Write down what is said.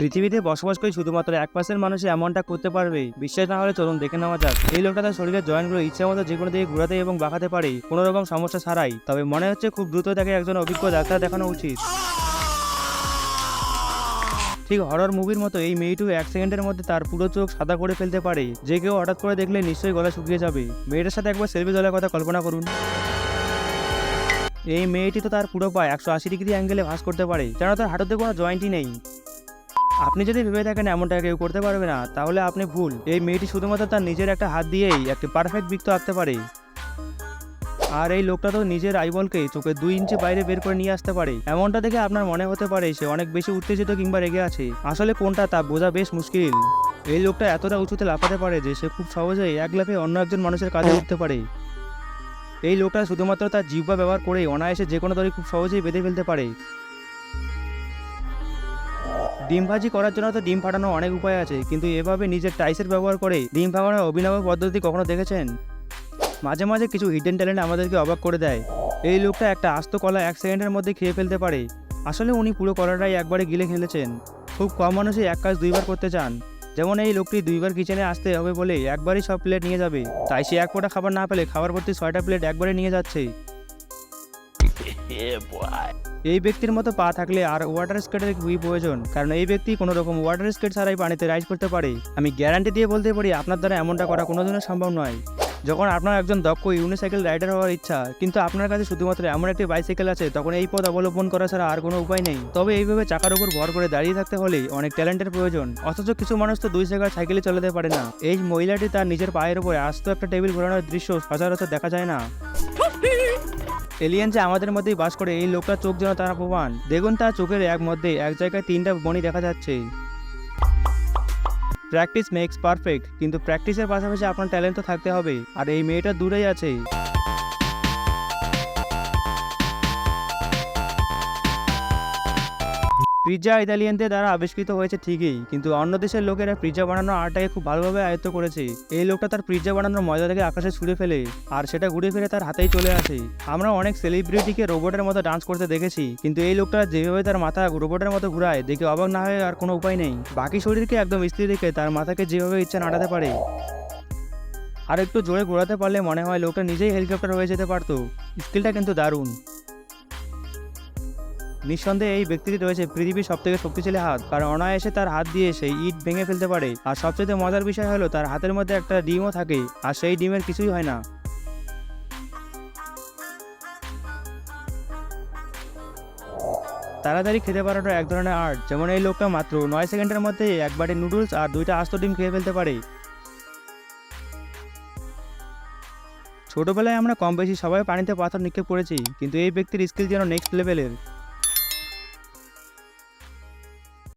পৃথিবীতে বসবাস করে শুধুমাত্র 1% মানুষই এমনটা করতে পারবে। বিশ্বাস না হলে চলুন দেখে নেওয়া যাক। এই লোকটা তার শরীরের জয়েন্টগুলো ইচ্ছা মতো যেকোনো দিকে ঘোরাতে এবং বাঁকাতে পারে, কোনো রকম সমস্যা ছাড়াই। তবে মনে হচ্ছে খুব দ্রুত তাকে একজন অভিজ্ঞ ডাক্তার দেখানো উচিত। ঠিক হরর মুভির মতো এই মেয়েটিও 1 সেকেন্ডের মধ্যে তার পুরো চোখ সাদা করে ফেলতে পারে, যে কেউ হঠাৎ করে দেখলে নিশ্চয়ই গলা শুকিয়ে যাবে। মেয়েটার সাথে একবার সেলফি তোলার কথা কল্পনা করুন। এই মেয়েটি তো তার পুরো পা 180 ডিগ্রি অ্যাঙ্গেলে ভাঁজ করতে পারে, যেন তার হাঁটুতে কোনো জয়েন্টই নেই। আপনি যদি ভেবে থাকেন এমনটা কেউ করতে পারবে না, তাহলে আপনি ভুল। এই মেয়েটি শুধুমাত্র তার নিজের একটা হাত দিয়েই একটি পারফেক্ট বৃত্ত আঁকতে পারে। আর এই লোকটা তো নিজের আইবলকে চোখের 2 ইঞ্চি বাইরে বের করে নিয়ে আসতে পারে। এমনটা দেখে আপনার মনে হতে পারে সে অনেক বেশি উত্তেজিত কিংবা রেগে আছে। আসলে কোনটা তা বোঝা বেশ মুশকিল। এই লোকটা এতটা উঁচুতে লাফাতে পারে যে সে খুব সহজেই এক লাফে অন্য একজন মানুষের কাঁধে উঠতে পারে। এই লোকটা শুধুমাত্র তার জিহ্বা ব্যবহার করে অনায়াসে যে কোনো দড়ি খুব সহজেই বেঁধে ফেলতে পারে। ডিম ভাজি করার জন্য তো ডিম ফাটানোর অনেক উপায় আছে, কিন্তু এভাবে নিজের টাইসের ব্যবহার করে ডিম ভাঙানোর অভিনব পদ্ধতি কখনো দেখেছেন? মাঝে মাঝে কিছু হিডেন ট্যালেন্ট আমাদেরকে অবাক করে দেয়। এই লোকটা একটা আস্ত কলা 1 সেকেন্ডের মধ্যে খেয়ে ফেলতে পারে। আসলে উনি পুরো কলাটাই একবারে গিলে ফেলেছেন। খুব কম মানুষই এক কাজ 2 বার করতে চান। যেমন এই লোকটি 2 বার কিচেনে আসতে হবে বলে একবারই সব প্লেট নিয়ে যাবে, তাই সে এক ফোঁটা খাবার না পেলে খাবার ভর্তি 6টা প্লেট একবারে নিয়ে যাচ্ছে। এই ব্যক্তির মতো পা থাকলে আর ওয়াটার স্কেটের খুবই প্রয়োজন, কারণ এই ব্যক্তি কোনো রকম ওয়াটার স্কেট ছাড়াই পানিতে রাইড করতে পারে। আমি গ্যারান্টি দিয়ে বলতে পারি আপনার দ্বারা এমনটা করা কোনোদিনও সম্ভব নয়। যখন আপনার একজন দক্ষ ইউনিসাইকেল রাইডার হওয়ার ইচ্ছা, কিন্তু আপনার কাছে শুধুমাত্র এমন একটি বাইসাইকেল আছে, তখন এই পথ অবলম্বন করা ছাড়া আর কোনো উপায় নেই। তবে এইভাবে চাকার উপর ভর করে দাঁড়িয়ে থাকতে হলে অনেক ট্যালেন্টের প্রয়োজন। অথচ কিছু মানুষ তো 2 চাকার সাইকেলে চালাতে পারে না। এই মহিলাটি তার নিজের পায়ের উপরে আস্ত একটা টেবিল ঘোরানোর দৃশ্য সচরাচর দেখা যায় না। এলিয়েন যে আমাদের মধ্যেই বাস করে, এই লোকটার চোখ যেন তারা প্রমাণ। দেখুন তার চোখের মধ্যে এক জায়গায় 3টা মণি দেখা যাচ্ছে। প্র্যাকটিস মেক্স পারফেক্ট, কিন্তু প্র্যাকটিসের পাশাপাশি আপনার ট্যালেন্ট তো থাকতে হবে। আর এই মেয়েটা দূরেই আছে। পিৎজা ইতালিয়ানদের দ্বারা আবিষ্কৃত হয়েছে ঠিকই, কিন্তু অন্য দেশের লোকেরা পিৎজা বানানোর আর্টটাকে খুব ভালোভাবে আয়ত্ত করেছে। এই লোকটা তার পিৎজা বানানোর ময়দা থেকে আকাশে ছুঁড়ে ফেলে, আর সেটা ঘুরে ফিরে তার হাতেই চলে আসে। আমরা অনেক সেলিব্রিটিকে রোবটের মতো ডান্স করতে দেখেছি, কিন্তু এই লোকটা যেভাবে তার মাথা রোবটের মতো ঘুরায়, দেখে অবাক না হয়ে আর কোনো উপায় নেই। বাকি শরীরকে একদম স্থির রেখে তার মাথাকে যেভাবে ইচ্ছা নাড়াতে পারে। আর একটু জোরে ঘোরাতে পারলে মনে হয় লোকটা নিজেই হেলিকপ্টার হয়ে যেতে পারতো। স্কিলটা কিন্তু দারুণ। নিঃসন্দেহে এই ব্যক্তিটি রয়েছে পৃথিবীর সবথেকে শক্তিশালী হাত, কারণ অনায়াসে তার হাত দিয়ে সেই ইট ভেঙে ফেলতে পারে। আর সবচেয়ে মজার বিষয় হলো তার হাতের মধ্যে একটা ডিমও থাকে, আর সেই ডিমের কিছুই হয় না। তাড়াতাড়ি খেতে পারাটা এক ধরনের আর্ট। যেমন এই লোকটা মাত্র 9 সেকেন্ডের মধ্যে একবারে নুডলস আর 2টা আস্ত ডিম খেয়ে ফেলতে পারে। ছোটবেলায় আমরা কম বেশি সবাই পানিতে পাথর নিক্ষেপ করেছি, কিন্তু এই ব্যক্তির স্কিল যেন নেক্সট লেভেলের।